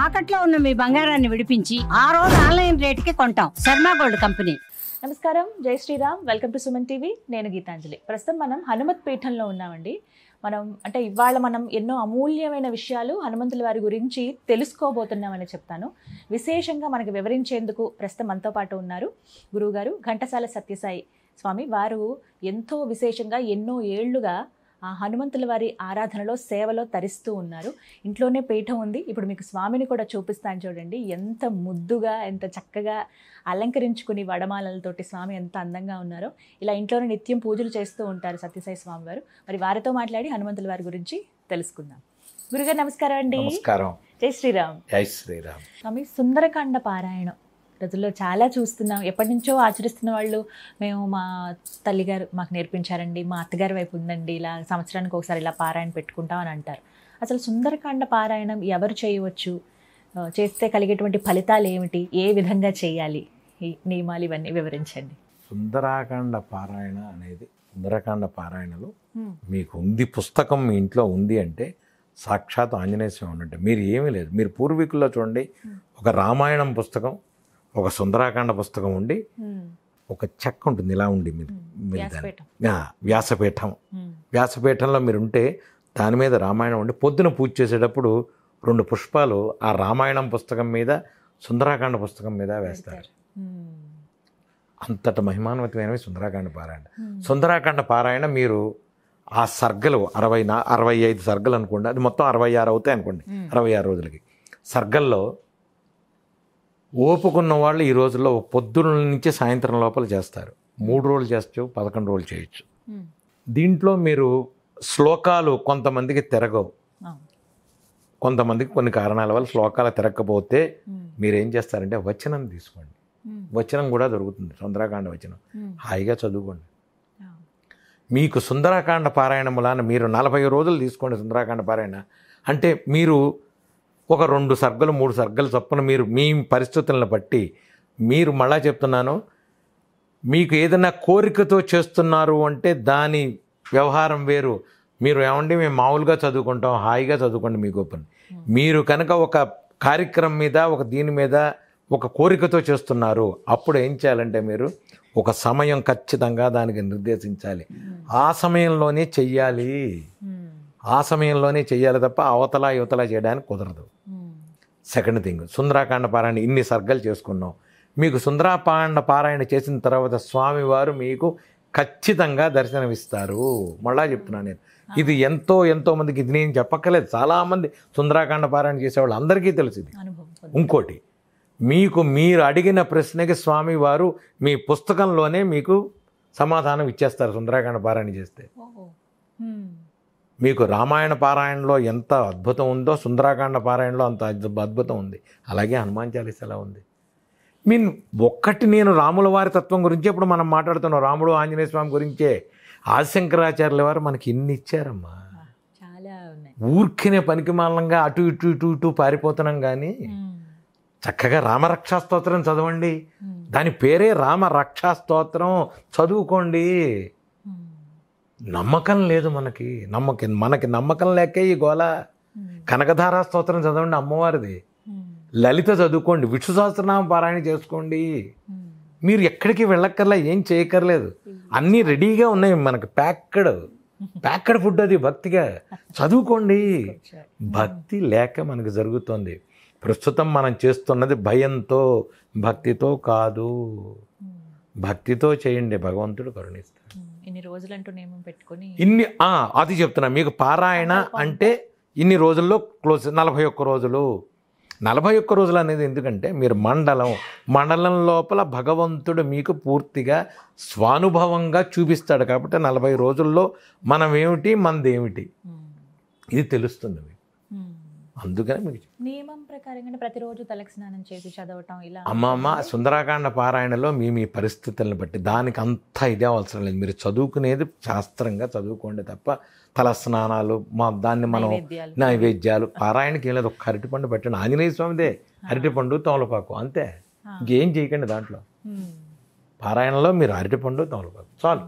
తాకట్లో ఉన్న మీ బంగారాన్ని విడిపించి ఆ రోజు ఆన్లైన్ రేటుకి కొంటాం. Sharma gold company. నమస్కారం, జై Sriram. Welcome to Suman TV. నేను గీతాంజలి. ప్రస్తుతం మనం హనుమత్ పీఠంలో ఉన్నామండి. ఇవాళ మనం ఎన్నో అమూల్యమైన విషయాలు హనుమంతుల వారి గురించి తెలుసుకోబోతున్నామని చెప్తాను. విశేషంగా మనకి వివరించేందుకు ప్రస్తుతం మనతో పాటు ఉన్నారు గురువుగారు ఘంటసాల సత్యసాయి స్వామి. వారు ఎంతో విశేషంగా ఎన్నో ఏళ్లుగా ఆ హనుమంతుల వారి ఆరాధనలో సేవలో తరిస్తూ ఉన్నారు. ఇంట్లోనే పీఠం ఉంది. ఇప్పుడు మీకు స్వామిని కూడా చూపిస్తాను చూడండి. ఎంత ముద్దుగా, ఎంత చక్కగా అలంకరించుకుని వడమాలలతోటి స్వామి ఎంత అందంగా ఉన్నారో. ఇలా ఇంట్లోనే నిత్యం పూజలు చేస్తూ ఉంటారు సత్యసాయి స్వామి వారు. మరి వారితో మాట్లాడి హనుమంతుల వారి గురించి తెలుసుకుందాం. గురుగారు నమస్కారం అండి. నమస్కారం. జై శ్రీరామ్. జై శ్రీరామ్. స్వామి, సుందరకాండ పారాయణం రోజుల్లో చాలా చూస్తున్నాం. ఎప్పటి నుంచో ఆచరిస్తున్న వాళ్ళు, మేము మా తల్లిగారు మాకు నేర్పించారండి, మా అత్తగారి వైపు ఉందండి, ఇలా సంవత్సరానికి ఒకసారి ఇలా పారాయణ పెట్టుకుంటాం అని అంటారు. అసలు సుందరకాండ పారాయణం ఎవరు చేయవచ్చు, చేస్తే కలిగేటువంటి ఫలితాలు ఏమిటి, ఏ విధంగా చేయాలి, ఈ నియమాలు ఇవన్నీ వివరించండి. సుందరాకాండ పారాయణ అనేది, సుందరకాండ పారాయణలో మీకు ఉంది, పుస్తకం మీ ఇంట్లో ఉంది అంటే సాక్షాత్ ఆంజనేయ స్వామి ఉన్నట్టు. మీరు ఏమీ లేదు. మీరు పూర్వీకుల్లో చూడండి, ఒక రామాయణం పుస్తకం, ఒక సుందరాకాండ పుస్తకం ఉండి, ఒక చెక్క ఉంటుంది ఇలా ఉండి వ్యాసపీఠం. వ్యాసపీఠంలో మీరు ఉంటే దాని మీద రామాయణం ఉండి, పొద్దున పూజ చేసేటప్పుడు 2 పుష్పాలు ఆ రామాయణం పుస్తకం మీద, సుందరాకాండ పుస్తకం మీద వేస్తారు. అంతట మహిమాన్వితమైనవి సుందరాకాండ పారాయణ. సుందరాకాండ పారాయణ మీరు ఆ సర్గలు 65 సర్గలు అనుకోండి, అది మొత్తం 66 అవుతాయి అనుకోండి. 66 రోజులకి సర్గల్లో ఓపుకున్న వాళ్ళు ఈ రోజుల్లో పొద్దున్న నుంచి సాయంత్రం లోపల చేస్తారు. 3 రోజులు చేయొచ్చు, 11 రోజులు చేయొచ్చు. దీంట్లో మీరు శ్లోకాలు కొంతమందికి తిరగవు, కొంతమందికి కొన్ని కారణాల వల్ల శ్లోకాలు తిరగకపోతే మీరేం చేస్తారంటే వచనం తీసుకోండి. వచనం కూడా దొరుకుతుంది, సుందరాకాండ వచనం. హాయిగా చదువుకోండి. మీకు సుందరాకాండ పారాయణ మూలాన మీరు 40 రోజులు తీసుకోండి. సుందరాకాండ పారాయణ అంటే మీరు ఒక 2 సర్గలు 3 సర్గలు చొప్పున మీరు మీ పరిస్థితులను బట్టి, మీరు మళ్ళా చెప్తున్నాను, మీకు ఏదైనా కోరికతో చేస్తున్నారు అంటే దాని వ్యవహారం వేరు. మీరు ఏమండి మేము మామూలుగా చదువుకుంటాం, హాయిగా చదువుకోండి మీ గొప్పని. మీరు కనుక ఒక కార్యక్రమం మీద, ఒక దీని మీద ఒక కోరికతో చేస్తున్నారు, అప్పుడు ఏం చేయాలంటే మీరు ఒక సమయం ఖచ్చితంగా దానికి నిర్దేశించాలి. ఆ సమయంలోనే చెయ్యాలి. ఆ సమయంలోనే చెయ్యాలి తప్ప అవతల యువతల చేయడానికి కుదరదు. సెకండ్ థింగ్, సుందరాకాండ పారాయణ ఇన్ని సర్గలు చేసుకున్నాం. మీకు సుందరాకాండ పారాయణ చేసిన తర్వాత స్వామివారు మీకు ఖచ్చితంగా దర్శనమిస్తారు. మళ్ళా చెప్తున్నాను నేను, ఇది ఎంతో మందికి, ఇది నేను చెప్పక్కర్లేదు, చాలామంది సుందరాకాండ పారాయణ చేసేవాళ్ళు అందరికీ తెలుసు ఇది. ఇంకోటి, మీరు అడిగిన ప్రశ్నకి స్వామివారు మీ పుస్తకంలోనే మీకు సమాధానం ఇచ్చేస్తారు. సుందరాకాండ పారాయణ చేస్తే మీకు రామాయణ పారాయణలో ఎంత అద్భుతం ఉందో సుందరాకాండ పారాయణలో అంత అద్భుతం ఉంది. అలాగే హనుమాన్ చాలీసా ఉంది. నేను రాముల వారి తత్వం గురించి ఇప్పుడు మనం మాట్లాడుతున్నాం, రాముడు ఆంజనేయ స్వామి గురించే. ఆదిశంకరాచార్యుల వారు మనకి ఇన్ని ఇచ్చారమ్మా. ఊరికినే పనికిమాలంగా అటు ఇటు పారిపోతున్నాం. కానీ చక్కగా రామరక్షాస్తోత్రం చదవండి. దాని పేరే రామరక్షాస్తోత్రం, చదువుకోండి. నమ్మకం లేదు మనకి నమ్మకం లేకే ఈ గోల. కనకధారా స్తోత్రం చదవండి అమ్మవారిది, లలిత చదువుకోండి, విష్ణు సహస్రనామ పారాయణ చేసుకోండి. మీరు ఎక్కడికి వెళ్ళక్కర్లే, ఏం చేయక్కర్లేదు, అన్నీ రెడీగా ఉన్నాయి మనకి. ప్యాక్డ్ ఫుడ్ అది. భక్తిగా చదువుకోండి. భక్తి లేక మనకు జరుగుతుంది. ప్రస్తుతం మనం చేస్తున్నది భయంతో, భక్తితో కాదు. భక్తితో చేయండి, భగవంతుడు కరుణిస్తాడు. ఇన్ని రోజులంటూ నియమం పెట్టుకొని అది చెప్తున్నా మీకు. పారాయణ అంటే ఇన్ని రోజుల్లో క్లోజ్, 41 రోజులు. 41 రోజులు అనేది ఎందుకంటే మీరు మండలం లోపల భగవంతుడు మీకు పూర్తిగా స్వానుభవంగా చూపిస్తాడు. కాబట్టి 40 రోజుల్లో మనం ఏమిటి, మనదేమిటి, ఇది తెలుస్తుంది మీకు. అందుకని మీకు నియమం ప్రకారంగా ప్రతిరోజు తలకి స్నానం చేసి చదవటం ఇలా. అమ్మమ్మ సుందరాకాండ పారాయణలో మీ పరిస్థితులను బట్టి దానికి అంతా ఇదే అవసరం లేదు. మీరు చదువుకునేది శాస్త్రంగా చదువుకోండి తప్ప తల స్నానాలు దాన్ని మనం నైవేద్యాలు పారాయణకి ఏం లేదు. ఒక అరటిపండు పెట్టండి, ఆంజనేయ స్వామిదే అరటిపండు తమలపాకు, అంతే. ఇంకేం చేయకండి దాంట్లో. పారాయణలో మీరు అరటిపండు తమలపాకు చాలు.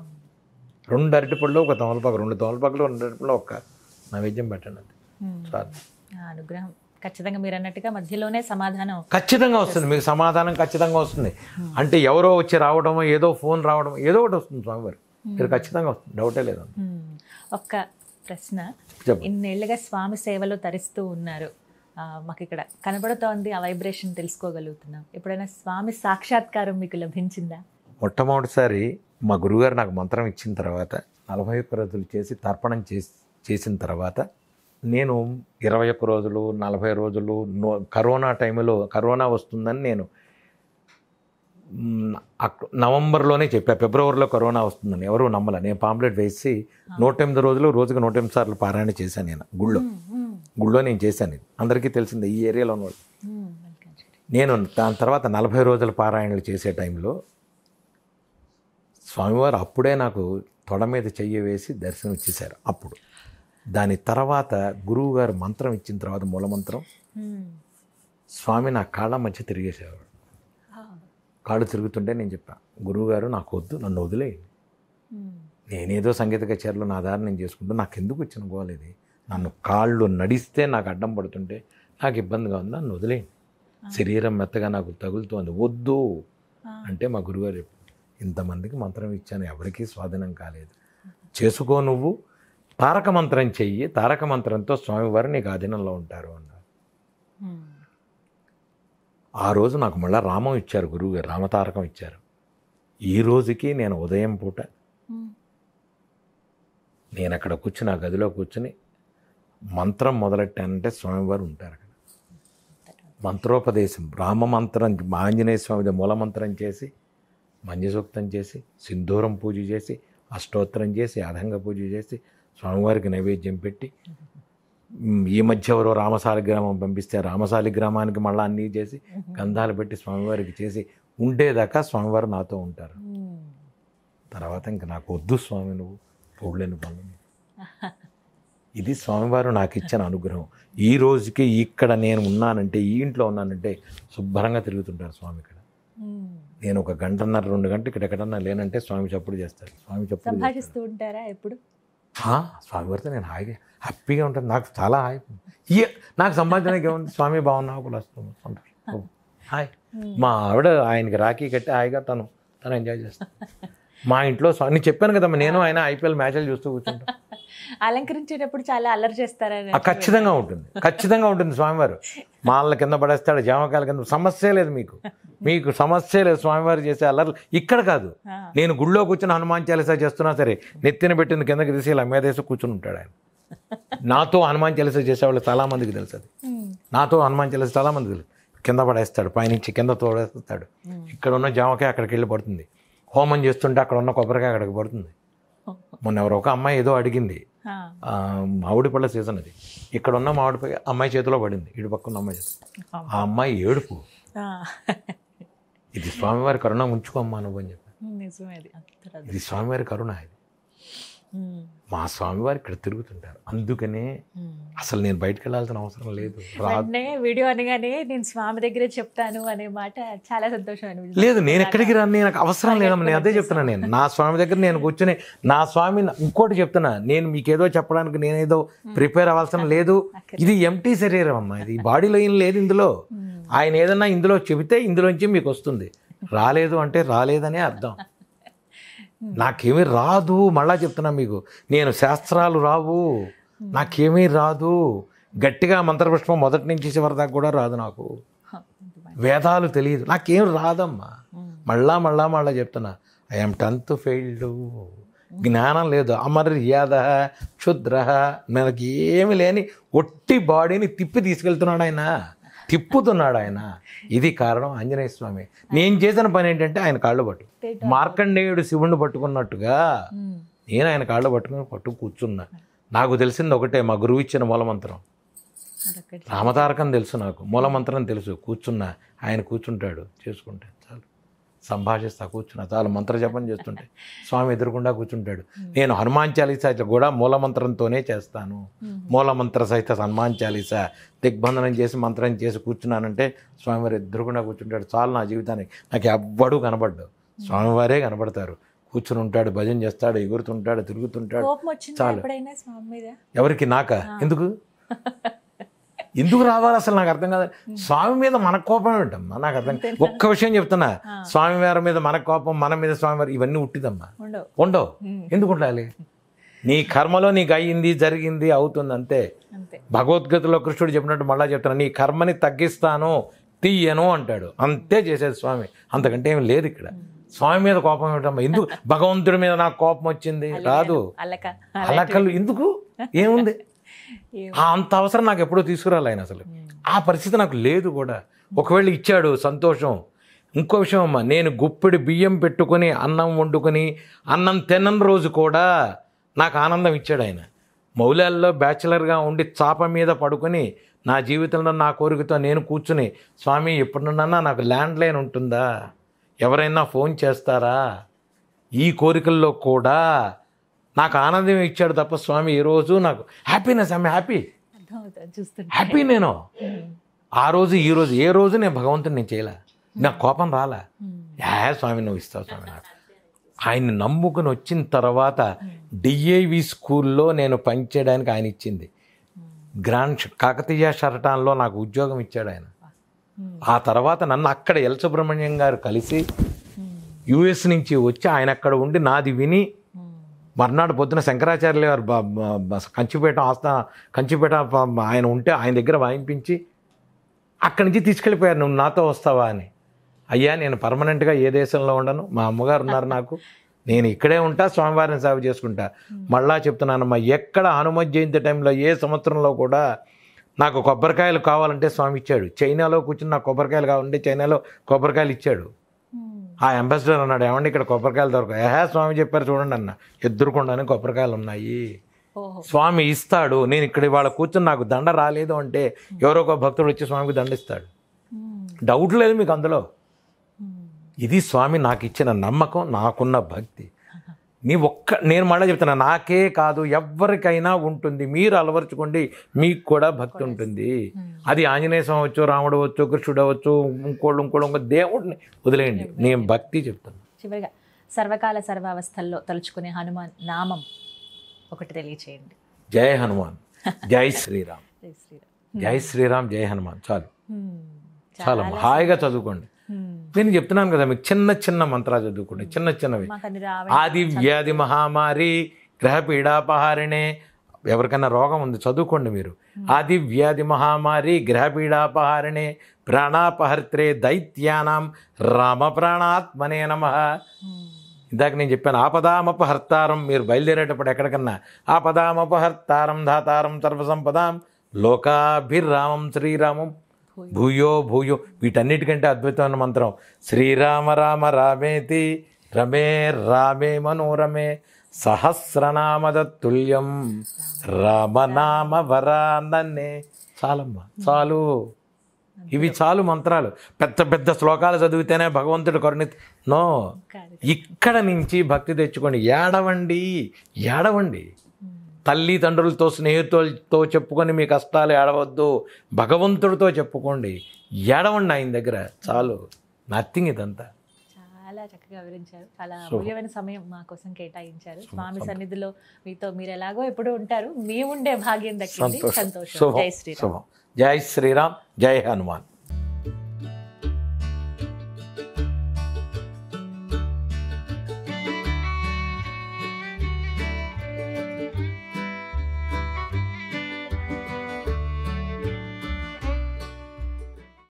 2 అరటిపండ్లు, 1 తమలపాకు, 2 తమలపాకులు, 2 అరటిపండ్లు, 1 నైవేద్యం పెట్టండి, అంతే చాలు. అనుగ్రహం ఖచ్చితంగా మీరు అన్నట్టుగా మధ్యలోనే సమాధానం. ఖచ్చితంగా వస్తుంది, మీకు సమాధానం ఖచ్చితంగా వస్తుంది. అంటే ఎవరో వచ్చి రావడం, ఏదో ఫోన్ రావడం, ఏదో ఒకటి వస్తుంది స్వామివారు, మీరు ఖచ్చితంగా వస్తుంది, డౌటే లేదు. ఒక్క ప్రశ్న, చెప్పండి. ఇన్నేళ్లుగా స్వామి సేవలో తరిస్తూ ఉన్నారు, మాకు ఇక్కడ కనబడుతోంది, ఆ వైబ్రేషన్ తెలుసుకోగలుగుతున్నాం. ఎప్పుడైనా స్వామి సాక్షాత్కారం మీకు లభించిందా? మొట్టమొదటిసారి మా గురువుగారు నాకు మంత్రం ఇచ్చిన తర్వాత 41 రోజులు చేసి తర్పణం చేసిన తర్వాత నేను 21 రోజులు 40 రోజులు కరోనా టైంలో, కరోనా వస్తుందని నేను నవంబర్లోనే చెప్పా, ఫిబ్రవరిలో కరోనా వస్తుందని ఎవరు నమ్మలే. నేను పాంప్లెట్ వేసి 108 రోజులు రోజుకి 108 సార్లు పారాయణ చేశాను. నేను గుళ్ళో నేను చేశాను. ఇది అందరికీ తెలిసిందే ఈ ఏరియాలో ఉన్నవాళ్ళు. నేను దాని తర్వాత 40 రోజుల పారాయణలు చేసే టైంలో స్వామివారు అప్పుడే నాకు తొడ మీద చెయ్యి వేసి దర్శనం ఇచ్చేశారు. అప్పుడు దాని తర్వాత గురువు గారు మంత్రం ఇచ్చిన తర్వాత మూలమంత్రం, స్వామి నా కాళ్ళ మధ్య తిరిగేసేవాడు. కాళ్ళు తిరుగుతుంటే నేను చెప్పాను, గురువుగారు నాకు వద్దు, నన్ను వదిలేయండి, నేనేదో సంగీత కచేరీలో నా దారి నేను చేసుకుంటూ, నాకు ఎందుకు వచ్చిన గోలేదు, నన్ను కాళ్ళు నడిస్తే నాకు అడ్డం పడుతుంటే నాకు ఇబ్బందిగా ఉంది, నన్ను వదిలేయండి, శరీరం మెత్తగా నాకు తగులుతోంది, వద్దు అంటే మా గురువుగారు చెప్పారు, ఇంతమందికి మంత్రం ఇచ్చాను, ఎవరికీ స్వాధీనం కాలేదు, చేసుకో, నువ్వు తారక మంత్రం చెయ్యి, తారక మంత్రంతో స్వామివారు నీకు అధీనంలో ఉంటారు అన్నారు. ఆ రోజు నాకు మళ్ళీ రామం ఇచ్చారు గురువుగారు, రామతారకం ఇచ్చారు. ఈ రోజుకి నేను ఉదయం పూట నేను అక్కడ కూర్చుని, ఆ గదిలో కూర్చుని మంత్రం మొదలెట్టానంటే స్వామివారు ఉంటారు అక్కడ. మంత్రోపదేశం, రామమంత్రం, ఆంజనేయ స్వామిది మూలమంత్రం చేసి, మంజసూక్తం చేసి, సింధూరం పూజ చేసి, అష్టోత్తరం చేసి, అధంగ పూజ చేసి, స్వామివారికి నైవేద్యం పెట్టి, ఈ మధ్య ఎవరో రామశాలిగ్రామం పంపిస్తే రామశాలిగ్రామానికి మళ్ళీ అన్నీ చేసి గంధాలు పెట్టి స్వామివారికి చేసి ఉండేదాకా స్వామివారు నాతో ఉంటారు. తర్వాత ఇంక నాకు వద్దు స్వామి, నువ్వు చూడలేని పనులు. ఇది స్వామివారు నాకు ఇచ్చిన అనుగ్రహం. ఈ రోజుకి ఇక్కడ నేను ఉన్నానంటే, ఈ ఇంట్లో ఉన్నానంటే శుభ్రంగా తిరుగుతుంటారు స్వామి ఇక్కడ. నేను ఒక గంటన్నర 2 గంటలు ఇక్కడ ఎక్కడన్నా లేనంటే స్వామి చప్పుడు చేస్తారు. స్వామి చప్పుడు సంభాషిస్తూ ఉంటారా ఎప్పుడు? స్వామివారితో నేను హ్యాపీగా ఉంటాను, నాకు చాలా హాయ్. నాకు సంపాదించడానికి ఏముంది, స్వామి బాగున్నావు కూడా సంతోషం, హాయ్. మా ఆవిడ ఆయనకి రాఖీ కట్టి హాయిగా తను ఎంజాయ్ చేస్తాను. మా ఇంట్లో స్వామి, నేను చెప్పాను కదమ్మా, నేను ఆయన IPL మ్యాచ్లు చూస్తూ కూర్చుంటాను. అలంకరించేటప్పుడు చాలా అల్లరి చేస్తారా? ఖచ్చితంగా ఉంటుంది, ఖచ్చితంగా ఉంటుంది. స్వామివారు మాల కింద పడేస్తాడు, జామకాయల కింద, సమస్య లేదు మీకు సమస్య లేదు. స్వామివారు చేసే అల్లర్లు ఇక్కడ కాదు. నేను గుళ్ళో కూర్చొని హనుమాన్ చాలీసా చేస్తున్నా సరే, నెత్తిన పెట్టింది కిందకి తీసి ఇలా మీదేసి కూర్చుని ఉంటాడు ఆయన. నాతో హనుమాన్ చాలీసా చేసేవాళ్ళు చాలామందికి తెలుసు. అది నాతో హనుమాన్ చాలీసా చాలామందికి తెలుసు. కింద పడేస్తాడు, పైనుంచి కింద తోడేస్తాడు. ఇక్కడ ఉన్న జామకాయ అక్కడికి వెళ్ళి పడుతుంది. హోమం చేస్తుంటే అక్కడ ఉన్న కొబ్బరికాయ అక్కడికి పడుతుంది. మొన్న ఎవరో ఒక అమ్మాయి ఏదో అడిగింది, మామిడి పళ్ళ సీజన్ అది, ఇక్కడ ఉన్న మామిడి అమ్మాయి చేతిలో పడింది, ఇటు పక్కన అమ్మాయి చేతి. ఆ అమ్మాయి ఏడుపు, ఇది స్వామివారి కరుణ, ఉంచుకోమ్మా నువ్వు అని చెప్పాను. ఇది స్వామివారి కరుణ. ఇది మా స్వామివారు ఇక్కడ తిరుగుతుంటారు. అందుకనే అసలు నేను బయటకు వెళ్ళాల్సిన అవసరం లేదు. వీడియో అనగానే నేను స్వామి దగ్గరే చెప్తాను అనే మాట చాలా సంతోషం లేదు. నేను ఎక్కడికి రాను, నాకు అవసరం లేదమ్మా. నేను అదే చెప్తున్నా. నేను నా స్వామి దగ్గర నేను కూర్చొని, నా స్వామి ఇంకోటి చెప్తున్నా, నేను మీకేదో చెప్పడానికి నేనేదో ప్రిపేర్ అవ్వాల్సిన లేదు. ఇది ఎంటీ శరీరం అమ్మా, ఇది బాడీలో ఏం లేదు ఇందులో. ఆయన ఏదన్నా ఇందులో చెబితే ఇందులోంచి మీకు వస్తుంది. రాలేదు అంటే రాలేదనే అర్థం. నాకేమీ రాదు, మళ్ళా చెప్తున్నా మీకు, నేను శాస్త్రాలు రావు, నాకేమీ రాదు. గట్టిగా మంత్రపుష్పం మొదటి నుంచి చివరి దాకా కూడా రాదు నాకు. వేదాలు తెలియదు, నాకేం రాదమ్మా. మళ్ళా చెప్తున్నా, ఐఎమ్ 10th ఫెయిల్డ్. జ్ఞానం లేదు, అమర్యాద, క్షుద్ర, మనకి ఏమి లేని ఒట్టి బాడీని తీసుకెళ్తున్నాడు ఆయన, తిప్పుతున్నాడు ఆయన. ఇది కారణం ఆంజనేయ స్వామి. నేను చేసిన పని ఏంటంటే ఆయన కాళ్ళు పట్టు, మార్కండేయుడు శివుణ్ణి పట్టుకున్నట్టుగా నేను ఆయన కాళ్ళు పట్టుకు కూర్చున్నా. నాకు తెలిసింది ఒకటే, మా గురువు ఇచ్చిన మూలమంత్రం. రామతారకం తెలుసు, నాకు మూలమంత్రం తెలుసు. కూర్చున్నా, ఆయన కూర్చుంటాడు, చేసుకుంటే చాలు, సంభాషిస్తా కూర్చున్నా చాలు. మంత్ర జపం చేస్తుంటే స్వామి ఎదురుకుండా కూర్చుంటాడు. నేను హనుమాన్ చాలీసా కూడా మూలమంత్రంతోనే చేస్తాను. మూలమంత్ర సహిత హనుమాన్ చాలీసా దిగ్బంధనం చేసి మంత్రం చేసి కూర్చున్నానంటే స్వామివారు ఎదురుకుండా కూర్చుంటాడు చాలు. నా జీవితానికి నాకు ఎవ్వడూ కనబడ్డు, స్వామివారే కనబడతారు. కూర్చుని ఉంటాడు, భజన చేస్తాడు, ఎగురుతుంటాడు, తిరుగుతుంటాడు చాలు. ఎవరికి? నాకా? ఎందుకు? ఎందుకు రావాలి అసలు నాకు అర్థం కాదు. స్వామి మీద మన కోపం ఏంటమ్మా నాకు అర్థం. ఒక్క విషయం చెప్తున్నా, స్వామివారి మీద మన కోపం, మన మీద స్వామివారి, ఇవన్నీ ఉట్టిదమ్మా, ఉండవు. ఎందుకు ఉండాలి? నీ కర్మలో నీకు అయ్యింది, జరిగింది, అవుతుంది, అంతే. భగవద్గీతలో కృష్ణుడు చెప్పినట్టు మళ్ళా చెప్తాను, నీ కర్మని తగ్గిస్తాను, తీయను అంటాడు. అంతే చేసేది స్వామి, అంతకంటే ఏమి లేదు ఇక్కడ. స్వామి మీద కోపం ఏమిటమ్మా? ఎందుకు భగవంతుడి మీద నాకు కోపం వచ్చింది? రాదు. అలకలు ఎందుకు? ఏముంది? అంత అవసరం నాకు ఎప్పుడూ తీసుకురాలి ఆయన. అసలు ఆ పరిస్థితి నాకు లేదు కూడా. ఒకవేళ ఇచ్చాడు, సంతోషం. ఇంకో విషయం అమ్మా, నేను గుప్పెడు బియ్యం పెట్టుకొని అన్నం వండుకొని అన్నం తినని రోజు కూడా నాకు ఆనందం ఇచ్చాడు ఆయన. మౌలాల్లో బ్యాచిలర్గా ఉండి చాప మీద పడుకొని నా జీవితంలో నా కోరికతో నేను కూర్చుని, స్వామి ఎప్పుడున్నా నాకు ల్యాండ్ లైన్ ఉంటుందా, ఎవరైనా ఫోన్ చేస్తారా, ఈ కోరికల్లో కూడా నాకు ఆనందం ఇచ్చాడు తప్ప స్వామి ఈరోజు నాకు హ్యాపీనెస్. ఐఎమ్ హ్యాపీ నేను ఆ రోజు ఈ రోజు ఏ రోజు నేను భగవంతుని నేను చేయలే, నాకు కోపం రాలా. స్వామి నువ్వు ఇస్తావు స్వామి నాకు. ఆయన్ని నమ్ముకుని వచ్చిన తర్వాత డిఏవి స్కూల్లో నేను పనిచేయడానికి ఆయన ఇచ్చింది. గ్రాండ్ కాకతీయ షరటాన్లో నాకు ఉద్యోగం ఇచ్చాడు ఆయన. ఆ తర్వాత నన్ను అక్కడ ఎల్ సుబ్రహ్మణ్యం గారు కలిసి యుఎస్ నుంచి వచ్చి ఆయన అక్కడ ఉండి నాది విని, మర్నాడు పొద్దున శంకరాచార్యులు గారు కంచిపేట ఆయన ఉంటే ఆయన దగ్గర వాయింపించి అక్కడి నుంచి తీసుకెళ్ళిపోయారు, నువ్వు నాతో వస్తావా అని. అయ్యా నేను పర్మనెంట్గా ఏ దేశంలో ఉండను, మా అమ్మగారు ఉన్నారు నాకు, నేను ఇక్కడే ఉంటా, స్వామివారిని సేవ చేసుకుంటా. మళ్ళా చెప్తున్నానమ్మా, ఎక్కడ హనుమత్ జయంతి టైంలో ఏ సంవత్సరంలో కూడా నాకు కొబ్బరికాయలు కావాలంటే స్వామి ఇచ్చాడు. చైనాలో కూర్చుని నాకు కొబ్బరికాయలు కావాలంటే చైనాలో కొబ్బరికాయలు ఇచ్చాడు. ఆ అంబాసిడర్ అన్నాడు, ఏమండి ఇక్కడ కొబ్బరికాయలు దొరకాయి? స్వామి చెప్పారు చూడండి అన్న, ఎదురుకుండానే కొబ్బరికాయలు ఉన్నాయి. స్వామి ఇస్తాడు. నేను ఇక్కడ ఇవాళ కూర్చొని నాకు దండ రాలేదు అంటే ఎవరో ఒక భక్తుడు వచ్చి స్వామికి దండిస్తాడు. డౌట్ లేదు మీకు అందులో. ఇది స్వామి నాకు ఇచ్చిన నమ్మకం, నాకున్న భక్తి. నేను మళ్ళీ చెప్తున్నా, నాకే కాదు ఎవరికైనా ఉంటుంది. మీరు అలవరుచుకోండి, మీకు కూడా భక్తి ఉంటుంది. అది ఆంజనేయ స్వామి అవచ్చు, రాముడు అవచ్చు, కృష్ణుడు అవచ్చు, ఇంకో దేవుడిని వదిలేయండి, నేను భక్తి చెప్తాను. చివరిగా సర్వకాల సర్వావస్థల్లో తలుచుకునే హనుమాన్ నామం ఒకటి తెలియచేయండి. జై హనుమాన్, జై శ్రీరామ్, జై శ్రీరామ్, జై హనుమాన్. చాలు చాలా హాయిగా చదువుకోండి. నేను చెప్తున్నాను కదా మీకు, చిన్న చిన్న మంత్రాలు చదువుకోండి, చిన్న చిన్నవి. ఆది వ్యాధి మహామారి గ్రహ పీడాపహారిణే. ఎవరికైనా రోగం ఉంది చదువుకోండి మీరు. ఆది వ్యాధి మహామారి గ్రహ పీడాపహారిణే ప్రాణాపహర్త్రే దైత్యానాం రామ ప్రాణాత్మనే నమః. ఇందాక నేను చెప్పాను, ఆపదామపహర్తారం. మీరు బయలుదేరేటప్పుడు ఎక్కడికన్నా ఆపదామపహర్తారం ధాతారం సర్వసంపదాం లోకాభిరామం శ్రీరామం భూయో భూయో. వీటన్నిటికంటే అద్భుతమైన మంత్రం శ్రీరామ రామ రామేతి రమే రామే మనోరమే సహస్రనామదత్తుల్యం రామనామ వరానన్నే. చాలమ్మా, చాలు. ఇవి చాలు మంత్రాలు. పెద్ద పెద్ద శ్లోకాలు చదివితేనే భగవంతుడు కరుణ. నో, ఇక్కడ నుంచి భక్తి తెచ్చుకోండి. ఏడవండి. తల్లిదండ్రులతో స్నేహితులతో చెప్పుకొని మీ కష్టాలు ఏడవద్దు, భగవంతుడితో చెప్పుకోండి, ఏడవండి ఆయన దగ్గర. చాలు, నథింగ్. ఇదంతా చాలా చక్కగా వివరించారు. చాలా అమూల్యమైన సమయం మా కోసం కేటాయించారు. స్వామి సన్నిధిలో మీతో మీరు ఎలాగో ఎప్పుడూ ఉంటారు, మీ ఉండే భాగ్యం దక్కింది. సంతోషం. జై శ్రీరామ్, జై శ్రీరామ్, జై హనుమాన్.